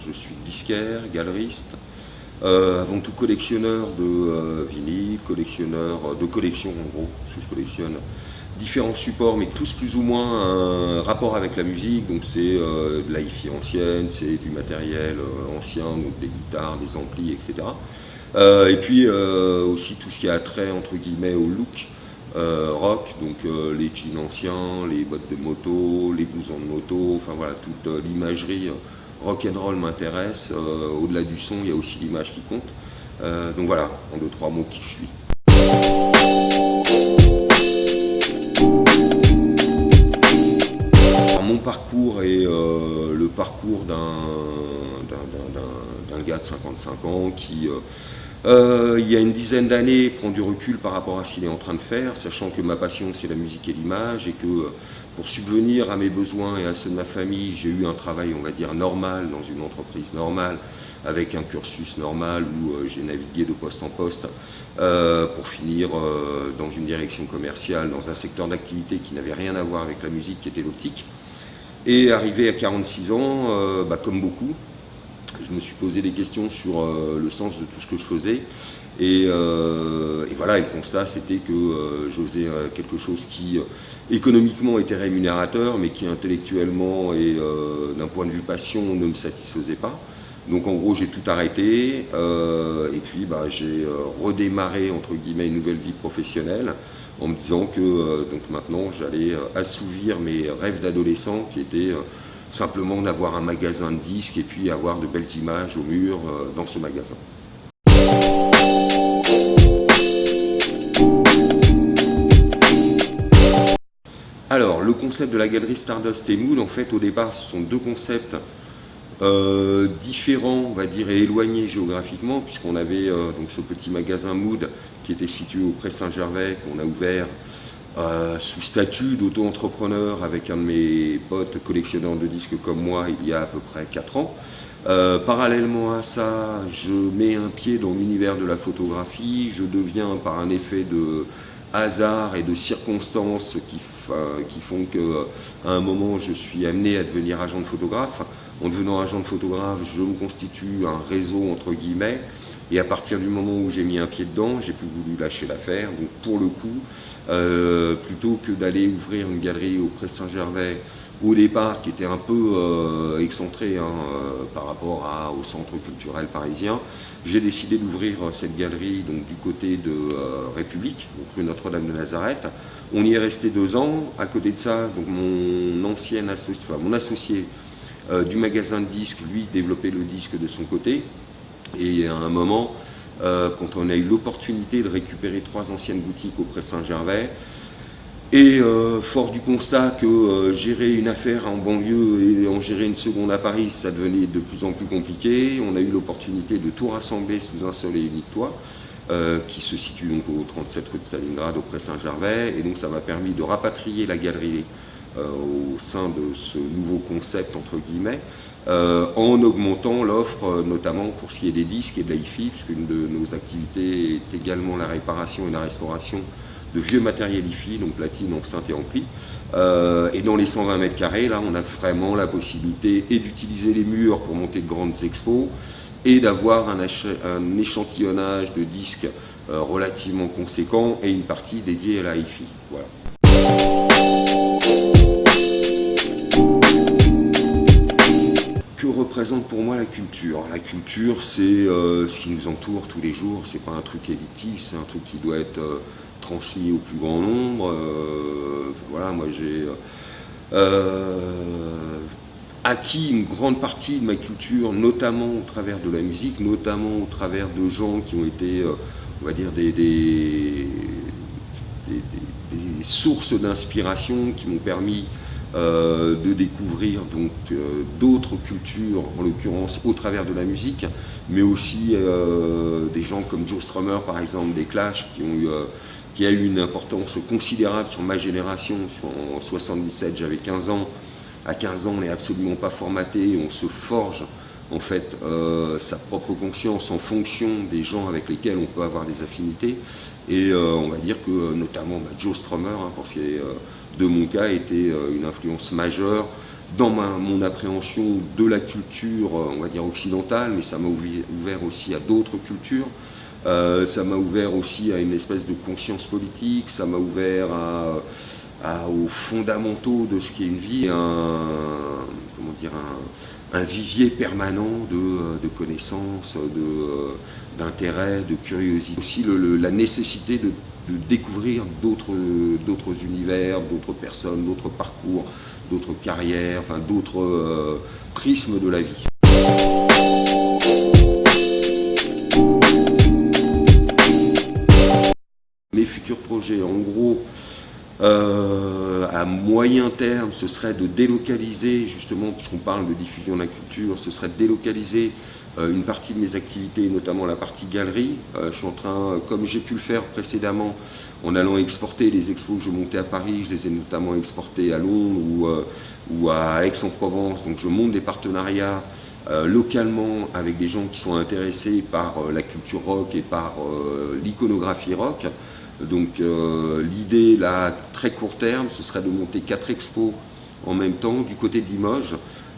je suis disquaire, galeriste, avant tout collectionneur de vinyle, collectionneur de collection en gros, parce que je collectionne différents supports, mais tous plus ou moins un rapport avec la musique. Donc c'est de la hi-fi ancienne, c'est du matériel ancien, donc des guitares, des amplis, etc. Et puis aussi tout ce qui a trait entre guillemets au look rock, donc les jeans anciens, les bottes de moto, les blousons de moto, enfin voilà, toute l'imagerie rock and roll m'intéresse. Au-delà du son, il y a aussi l'image qui compte. Donc voilà, en 2-3 mots, qui je suis. Alors, mon parcours est le parcours d'un gars de 55 ans qui, il y a une dizaine d'années, prend du recul par rapport à ce qu'il est en train de faire, sachant que ma passion c'est la musique et l'image, et que pour subvenir à mes besoins et à ceux de ma famille, j'ai eu un travail, on va dire, normal, dans une entreprise normale, avec un cursus normal où j'ai navigué de poste en poste pour finir dans une direction commerciale, dans un secteur d'activité qui n'avait rien à voir avec la musique, qui était l'optique. Et arrivé à 46 ans, comme beaucoup, je me suis posé des questions sur le sens de tout ce que je faisais. Et voilà, et le constat c'était que je faisais quelque chose qui économiquement était rémunérateur, mais qui intellectuellement et d'un point de vue passion ne me satisfaisait pas. Donc en gros j'ai tout arrêté et puis j'ai redémarré entre guillemets une nouvelle vie professionnelle en me disant que donc maintenant j'allais assouvir mes rêves d'adolescent qui étaient simplement d'avoir un magasin de disques et puis avoir de belles images au mur dans ce magasin. Alors, le concept de la galerie Stardust et Mood, en fait, au départ, ce sont deux concepts différents, on va dire, et éloignés géographiquement, puisqu'on avait donc ce petit magasin Mood qui était situé au Pré Saint-Gervais, qu'on a ouvert sous statut d'auto-entrepreneur avec un de mes potes collectionneurs de disques comme moi il y a à peu près 4 ans. Parallèlement à ça, je mets un pied dans l'univers de la photographie, je deviens par un effet de hasard et de circonstances qui font qu'à un moment je suis amené à devenir agent de photographe. En devenant agent de photographe, je me constitue un réseau entre guillemets. Et à partir du moment où j'ai mis un pied dedans, j'ai plus voulu lâcher l'affaire. Donc pour le coup, plutôt que d'aller ouvrir une galerie au Pré Saint-Gervais au départ, qui était un peu excentré par rapport au centre culturel parisien, j'ai décidé d'ouvrir cette galerie donc, du côté de République, donc rue Notre-Dame de Nazareth. On y est resté 2 ans. À côté de ça, donc mon associé du magasin de disques, lui, développait le disque de son côté. Et à un moment, quand on a eu l'opportunité de récupérer 3 anciennes boutiques au Pré Saint-Gervais, et fort du constat que gérer une affaire en banlieue et en gérer une seconde à Paris, ça devenait de plus en plus compliqué, on a eu l'opportunité de tout rassembler sous un seul et unique toit, qui se situe donc au 37 rue de Stalingrad, au Pré Saint-Gervais, et donc ça m'a permis de rapatrier la galerie au sein de ce nouveau concept entre guillemets, en augmentant l'offre notamment pour ce qui est des disques et de la hi-fi, puisqu'une de nos activités est également la réparation et la restauration de vieux matériel hi-fi, donc platine, enceinte et ampli. Et dans les 120 mètres carrés, là on a vraiment la possibilité et d'utiliser les murs pour monter de grandes expos et d'avoir un échantillonnage de disques relativement conséquent et une partie dédiée à la hi-fi. Voilà. Que représente pour moi la culture? La culture, c'est ce qui nous entoure tous les jours. C'est pas un truc élitiste, c'est un truc qui doit être transmis au plus grand nombre. Voilà, moi j'ai acquis une grande partie de ma culture, notamment au travers de la musique, notamment au travers de gens qui ont été, on va dire, des sources d'inspiration qui m'ont permis de découvrir donc d'autres cultures, en l'occurrence au travers de la musique, mais aussi des gens comme Joe Strummer par exemple, des Clash, qui a eu une importance considérable sur ma génération. En 77, j'avais 15 ans. À 15 ans, on n'est absolument pas formaté, on se forge en fait sa propre conscience en fonction des gens avec lesquels on peut avoir des affinités. Et on va dire que notamment Joe Strummer, pour ce qui est de mon cas, était une influence majeure dans mon appréhension de la culture, on va dire occidentale, mais ça m'a ouvert aussi à d'autres cultures. Ça m'a ouvert aussi à une espèce de conscience politique, ça m'a ouvert aux fondamentaux de ce qu'est une vie, un vivier permanent de connaissances, d'intérêt, de curiosité. Aussi la nécessité de découvrir d'autres univers, d'autres personnes, d'autres parcours, d'autres carrières, enfin d'autres prismes de la vie. Mes futurs projets, en gros, à moyen terme, ce serait de délocaliser, justement, puisqu'on parle de diffusion de la culture, ce serait de délocaliser une partie de mes activités, notamment la partie galerie. Je suis en train, comme j'ai pu le faire précédemment, en allant exporter les expos que je montais à Paris, je les ai notamment exportés à Londres ou à Aix-en-Provence. Donc je monte des partenariats localement avec des gens qui sont intéressés par la culture rock et par l'iconographie rock. Donc l'idée, là, à très court terme, ce serait de monter 4 expos en même temps du côté de Limoges.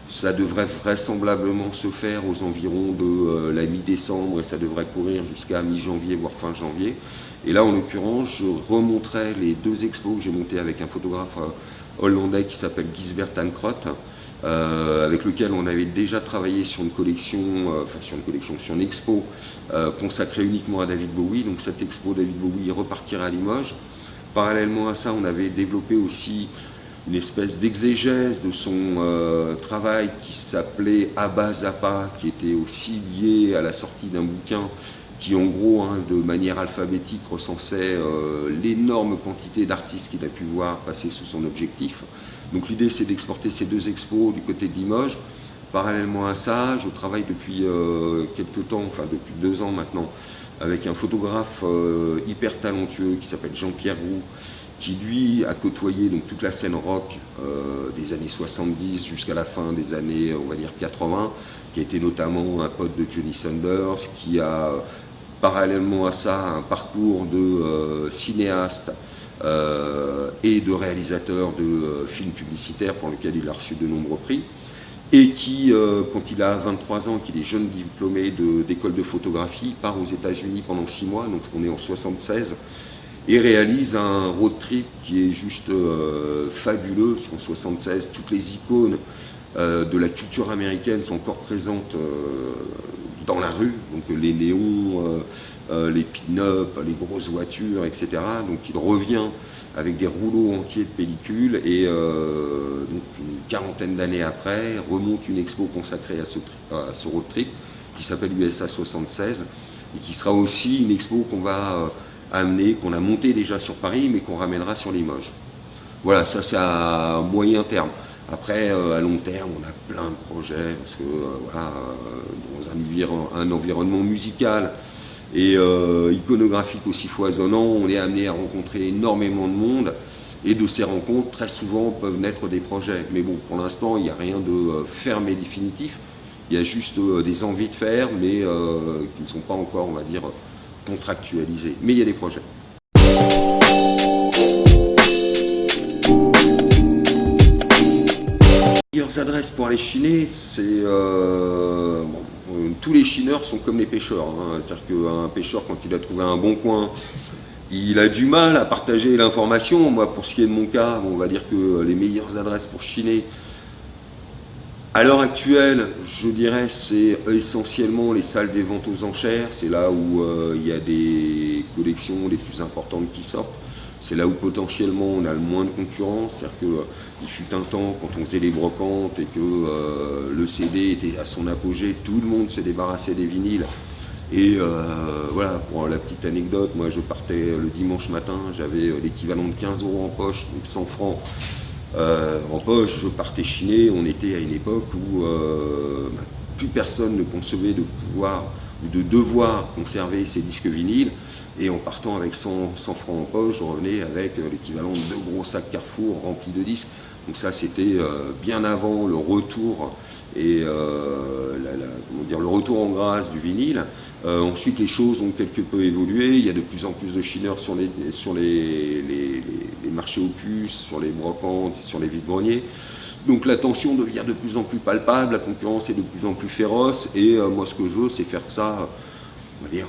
Ça devrait vraisemblablement se faire aux environs de la mi-décembre et ça devrait courir jusqu'à mi-janvier, voire fin janvier. Et là, en l'occurrence, je remonterai les 2 expos que j'ai montées avec un photographe hollandais qui s'appelle Gisbert Ankrot, avec lequel on avait déjà travaillé sur une collection, sur une expo consacrée uniquement à David Bowie. Donc cette expo David Bowie repartira à Limoges. Parallèlement à ça, on avait développé aussi une espèce d'exégèse de son travail qui s'appelait Abba Zappa, qui était aussi lié à la sortie d'un bouquin qui en gros, de manière alphabétique, recensait l'énorme quantité d'artistes qu'il a pu voir passer sous son objectif. Donc l'idée, c'est d'exporter ces 2 expos du côté de Limoges. Parallèlement à ça, je travaille depuis quelques temps, enfin depuis 2 ans maintenant, avec un photographe hyper talentueux qui s'appelle Jean-Pierre Roux, qui lui a côtoyé donc toute la scène rock des années 70 jusqu'à la fin des années, on va dire 80, qui a été notamment un pote de Johnny Saunders, qui a parallèlement à ça un parcours de cinéaste et de réalisateur de films publicitaires pour lequel il a reçu de nombreux prix, et qui, quand il a 23 ans, qu'il est jeune diplômé d'école de photographie, part aux États-Unis pendant 6 mois, donc on est en 76, et réalise un road trip qui est juste fabuleux, parce qu'en 76, toutes les icônes de la culture américaine sont encore présentes dans la rue, donc les néons, les pin-up, les grosses voitures, etc. Donc il revient avec des rouleaux entiers de pellicules et donc une quarantaine d'années après, remonte une expo consacrée à ce road trip qui s'appelle USA 76 et qui sera aussi une expo qu'on va amener, qu'on a monté déjà sur Paris mais qu'on ramènera sur Limoges. Voilà, ça c'est à moyen terme. Après, à long terme, on a plein de projets, parce que dans un environnement musical et iconographique aussi foisonnant, on est amené à rencontrer énormément de monde, et de ces rencontres, très souvent, peuvent naître des projets. Mais bon, pour l'instant, il n'y a rien de ferme et définitif, il y a juste des envies de faire, mais qui ne sont pas encore, on va dire, contractualisées. Mais il y a des projets. Les meilleures adresses pour aller chiner, c'est tous les chineurs sont comme les pêcheurs. C'est-à-dire qu'un pêcheur, quand il a trouvé un bon coin, il a du mal à partager l'information. Moi, pour ce qui est de mon cas, on va dire que les meilleures adresses pour chiner, à l'heure actuelle, je dirais, c'est essentiellement les salles des ventes aux enchères. C'est là où il y a des collections les plus importantes qui sortent. C'est là où potentiellement on a le moins de concurrence, c'est-à-dire qu'il fut un temps quand on faisait les brocantes et que le CD était à son apogée, tout le monde se débarrassait des vinyles. Et voilà, pour la petite anecdote, moi je partais le dimanche matin, j'avais l'équivalent de 15 € en poche, donc 100 francs en poche, je partais chiner. On était à une époque où plus personne ne concevait de pouvoir ou de devoir conserver ses disques vinyles. Et en partant avec 100 francs en poche, je revenais avec l'équivalent de 2 gros sacs Carrefour remplis de disques. Donc ça, c'était bien avant le retour et comment dire, le retour en grâce du vinyle. Ensuite, les choses ont quelque peu évolué. Il y a de plus en plus de chineurs sur les marchés aux puces, sur les brocantes, sur les vides-greniers. Donc la tension devient de plus en plus palpable, la concurrence est de plus en plus féroce, et moi ce que je veux, c'est faire ça, on va dire,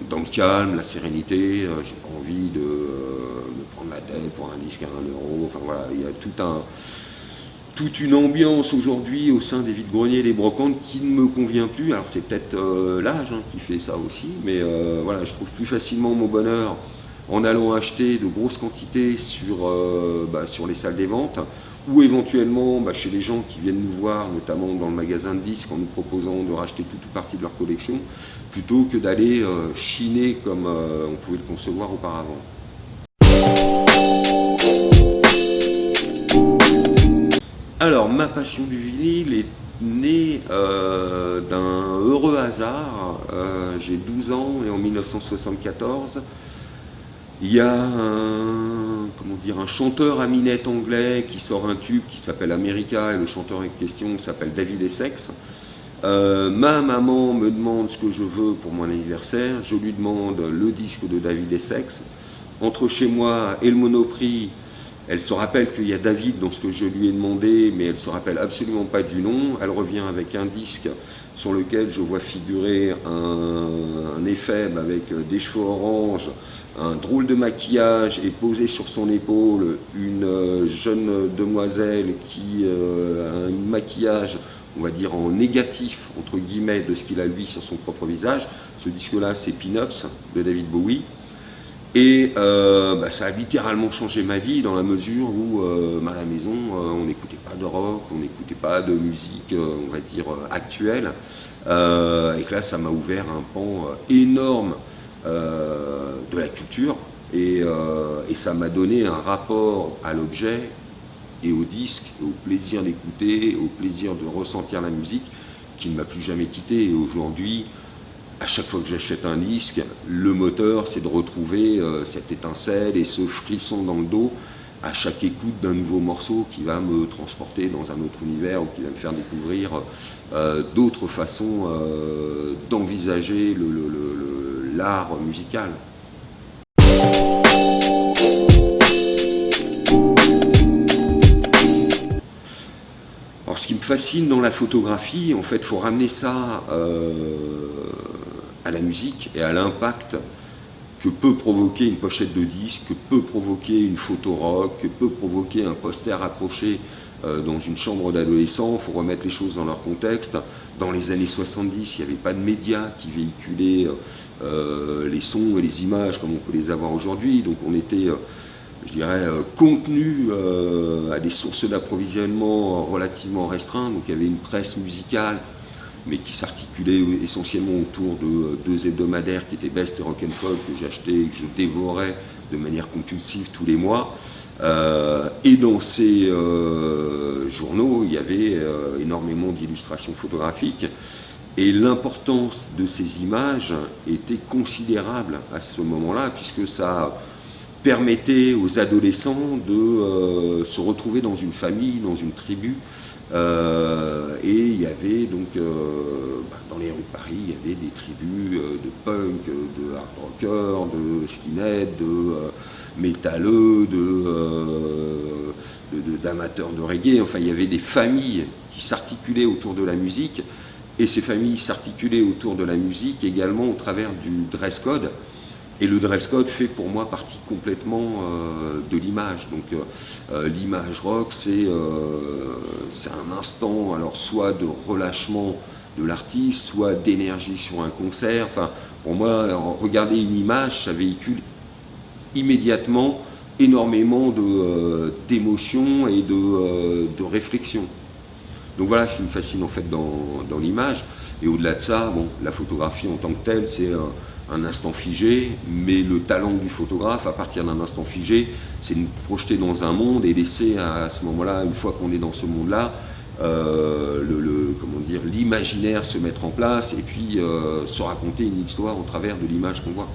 dans le calme, la sérénité. J'ai pas envie de me prendre la tête pour un disque à 1 €. Enfin voilà, il y a toute une ambiance aujourd'hui au sein des vides-greniers et des brocantes qui ne me convient plus. Alors c'est peut-être l'âge qui fait ça aussi, mais voilà, je trouve plus facilement mon bonheur en allant acheter de grosses quantités sur les salles des ventes, ou éventuellement chez les gens qui viennent nous voir, notamment dans le magasin de disques, en nous proposant de racheter toute ou partie de leur collection, plutôt que d'aller chiner comme on pouvait le concevoir auparavant. Alors, ma passion du vinyle est née d'un heureux hasard. J'ai 12 ans et en 1974, il y a un chanteur à minette anglais qui sort un tube qui s'appelle America, et le chanteur en question s'appelle David Essex. Ma maman me demande ce que je veux pour mon anniversaire, je lui demande le disque de David Essex. Entre chez moi et le Monoprix, elle se rappelle qu'il y a David dans ce que je lui ai demandé, mais elle ne se rappelle absolument pas du nom. Elle revient avec un disque sur lequel je vois figurer un effet avec des cheveux orange, un drôle de maquillage, et posée sur son épaule une jeune demoiselle qui a un maquillage, on va dire en négatif, entre guillemets, de ce qu'il a lui sur son propre visage. Ce disque-là, c'est Pin-Ups de David Bowie. Et ça a littéralement changé ma vie, dans la mesure où à la maison, on n'écoutait pas de rock, on n'écoutait pas de musique, on va dire, actuelle. Et que là, ça m'a ouvert un pan énorme de la culture, et ça m'a donné un rapport à l'objet et au disque, au plaisir d'écouter, au plaisir de ressentir la musique, qui ne m'a plus jamais quitté. Et aujourd'hui, à chaque fois que j'achète un disque, le moteur, c'est de retrouver cette étincelle et ce frisson dans le dos à chaque écoute d'un nouveau morceau qui va me transporter dans un autre univers, ou qui va me faire découvrir d'autres façons d'envisager l'art musical. Alors, ce qui me fascine dans la photographie, en fait, il faut ramener ça à la musique et à l'impact que peut provoquer une pochette de disque, que peut provoquer une photo rock, que peut provoquer un poster accroché dans une chambre d'adolescent. Il faut remettre les choses dans leur contexte. Dans les années 70, il n'y avait pas de médias qui véhiculaient les sons et les images comme on peut les avoir aujourd'hui. Donc on était, je dirais, contenu à des sources d'approvisionnement relativement restreintes. Donc il y avait une presse musicale, mais qui s'articulait essentiellement autour de 2 hebdomadaires qui étaient Best et Rock and Folk, que j'achetais et que je dévorais de manière compulsive tous les mois. Et dans ces journaux, il y avait énormément d'illustrations photographiques, et l'importance de ces images était considérable à ce moment-là, puisque ça permettait aux adolescents de se retrouver dans une famille, dans une tribu. Et il y avait donc dans les rues de Paris, il y avait des tribus de punk, de hard rockers, de skinhead, de métalleux, d'amateurs de reggae. Enfin, il y avait des familles qui s'articulaient autour de la musique, et ces familles s'articulaient autour de la musique également au travers du dress code. Et le dress code fait pour moi partie complètement de l'image. Donc l'image rock, c'est un instant, alors soit de relâchement de l'artiste, soit d'énergie sur un concert. Enfin, pour moi, regarder une image, ça véhicule immédiatement énormément d'émotions et de réflexion. Donc voilà ce qui me fascine en fait dans l'image. Et au-delà de ça, bon, la photographie en tant que telle, c'est un instant figé, mais le talent du photographe, à partir d'un instant figé, c'est de nous projeter dans un monde et laisser à ce moment-là, une fois qu'on est dans ce monde-là, l'imaginaire se mettre en place, et puis se raconter une histoire au travers de l'image qu'on voit.